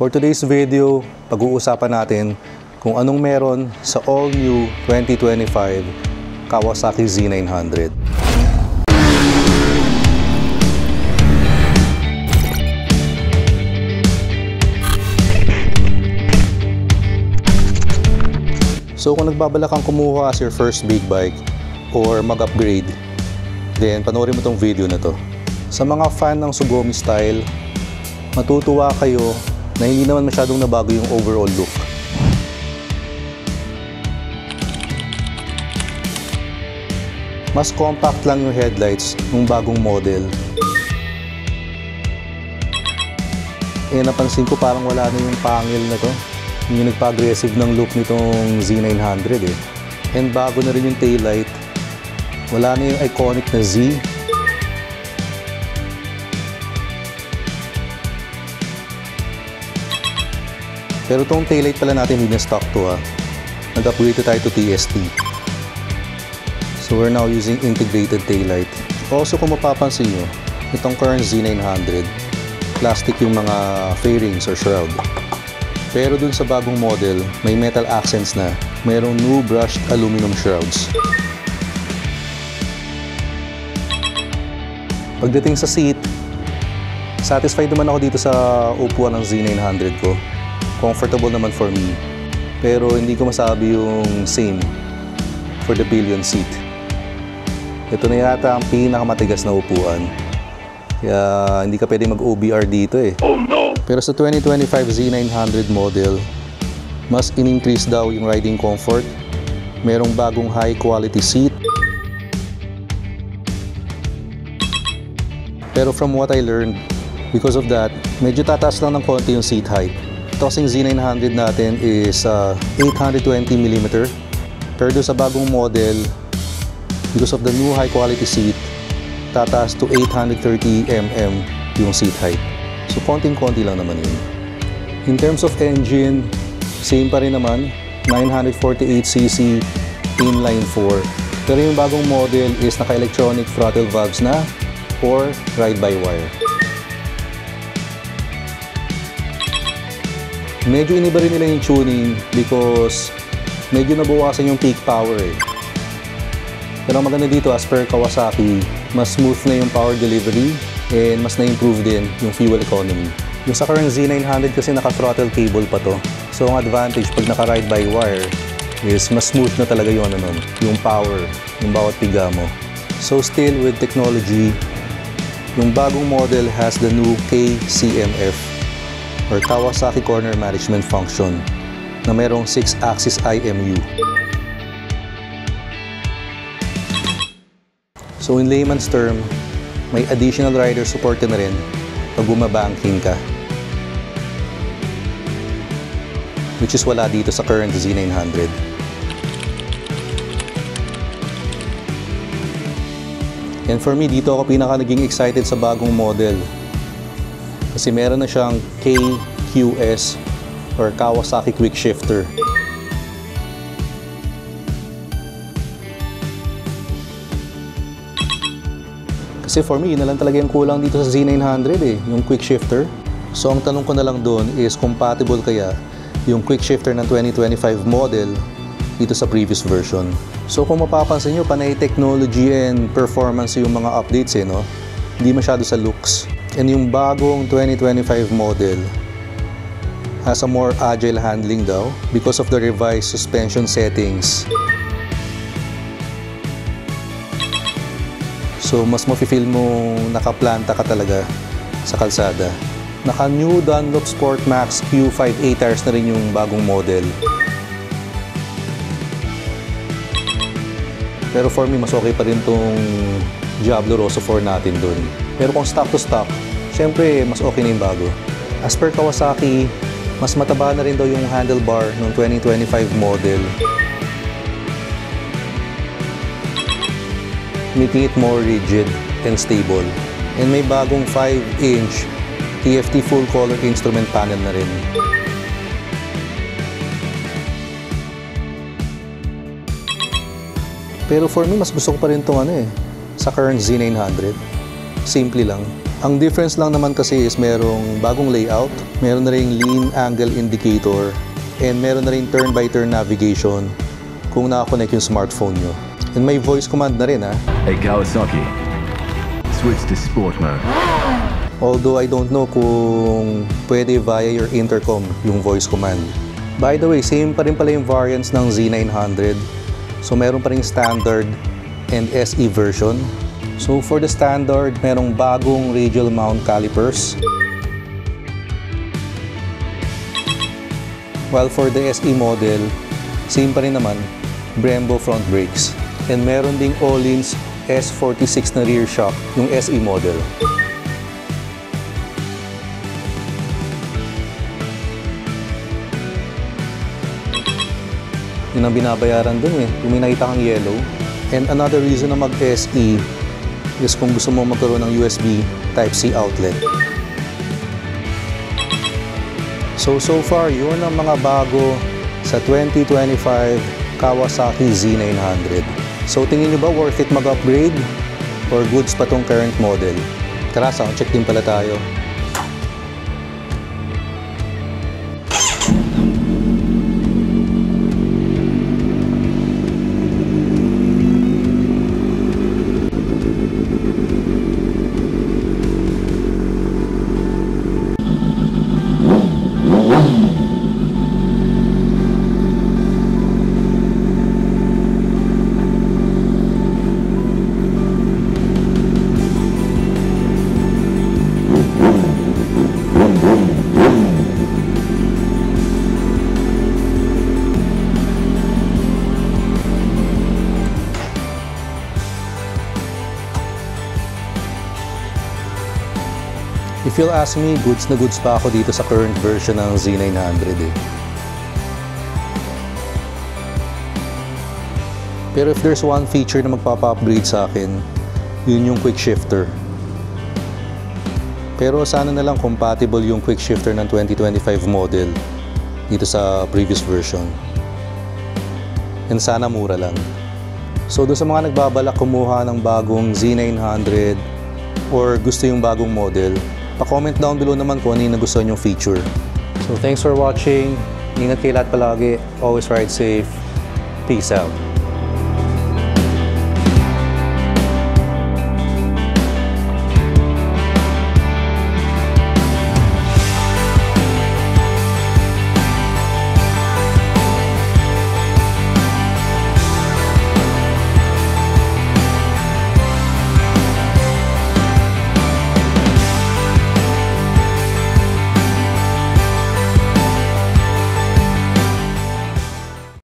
For today's video, pag-uusapan natin kung anong meron sa all-new 2025 Kawasaki Z900. So kung nagbabalak kang kumuha as your first big bike or mag-upgrade, then panoorin mo tong video na to. Sa mga fan ng Sugumi style, matutuwa kayo na hindi naman masyadong nabago yung overall look. Mas compact lang yung headlights ng bagong model. Napansin ko parang wala na yung pangil na to. Yung nagpa-aggressive ng look nitong Z900 eh. And bago na rin yung taillight. Wala na yung iconic na Z. Pero itong taillight pala natin hindi na stock to ha. Nag-upgrade tayo to TST. So we're now using integrated taillight. Also kung mapapansin nyo, itong current Z900, plastic yung mga fairings or shroud. Pero dun sa bagong model, may metal accents na. Mayroong new brushed aluminum shrouds. Pagdating sa seat, satisfied naman ako dito sa upuan ng Z900 ko. Comfortable naman for me. Pero hindi ko masabi yung same for the pillion seat. Ito na yata ang pinakamatigas na upuan. Kaya hindi ka pwede mag-OBR dito eh. Oh no! Pero sa 2025 Z900 model, mas in-increase daw yung riding comfort. Merong bagong high quality seat. Pero from what I learned, because of that, medyo tataas lang ng konti yung seat height. Ito kasing Z900 natin is 820mm. Pero doon sa bagong model, because of the new high quality seat, tataas to 830mm yung seat height. So konting-konti lang naman yun. In terms of engine, same pa rin naman, 948cc inline 4. Pero yung bagong model is naka-electronic throttle valves na or ride-by-wire. Medyo iniba rin nila yung tuning because medyo nabawasan yung peak power eh. Pero maganda dito as per Kawasaki, mas smooth na yung power delivery and mas na-improve din yung fuel economy. Yung sa current Z900 kasi naka-throttle cable pa to. So ang advantage pag naka-ride-by-wire is mas smooth na talaga yung yung power, yung bawat piga mo. So still with technology, yung bagong model has the new KCMF or Kawasaki Corner Management Function na mayroong 6-axis IMU. So in layman's term, may additional rider support na rin pag bumabanking ka. Which is wala dito sa current Z900. And for me, dito ako naging excited sa bagong model. Kasi meron na siyang KQS or Kawasaki Quick Shifter. Kasi for me, yun na lang talaga yung kulang dito sa Z900 eh, yung Quick Shifter. So ang tanong ko na lang doon is compatible kaya yung Quick Shifter ng 2025 model dito sa previous version. So kung mapapansin nyo, panay technology and performance yung mga updates eh, no? Hindi masyado sa looks. And yung bagong 2025 model has a more agile handling daw because of the revised suspension settings. So mas mafe-feel mo nakaplanta ka talaga sa kalsada. Naka-new Dunlop Sport Max Q5A tires na rin yung bagong model. Pero for me, mas okay pa rin tong Diablo Rosso 4 natin dun. Pero kung stock to stock, syempre mas okay na yung bago. As per Kawasaki, mas mataba na rin daw yung handlebar ng 2025 model. Making it more rigid and stable. And may bagong 5-inch TFT full color instrument panel na rin. Pero for me, mas gusto ko pa rin itong sa current Z900. Simple lang. Ang difference lang naman kasi is merong bagong layout, meron na ring lean angle indicator, and meron na ring turn-by-turn navigation kung nakakonect yung smartphone nyo. And may voice command na rin ha. Hey Kawasaki, switch to sport mode. Although I don't know kung pwede via your intercom yung voice command. By the way, same pa rin pala yung variants ng Z900. So meron pa rin standard and SE version. So for the standard, merong bagong radial mount calipers. While for the SE model, same pa rin naman, Brembo front brakes. And meron ding Öhlins S46 na rear shock, yung SE model. Yun ang binabayaran dun eh, yung may nakita kang yellow. And another reason na mag-SE is kung gusto mo magkaroon ng USB Type-C outlet. So far, yun ang mga bago sa 2025 Kawasaki Z900. So tingin nyo ba worth it mag-upgrade? Or goods pa tong current model? Tara, sound check din pala tayo. If you'll ask me, goods na goods pa ako dito sa current version ng Z900 eh. Pero if there's one feature na magpapa-upgrade sa akin, yun yung quick shifter. Pero sana na lang compatible yung quick shifter ng 2025 model dito sa previous version. And sana mura lang. So doon sa mga nagbabalak kumuha ng bagong Z900 or gusto yung bagong model, pa-comment down below naman kung ano yung nagustuhan yung feature. So thanks for watching. Ingat kayo lahat palagi. Always ride safe. Peace out.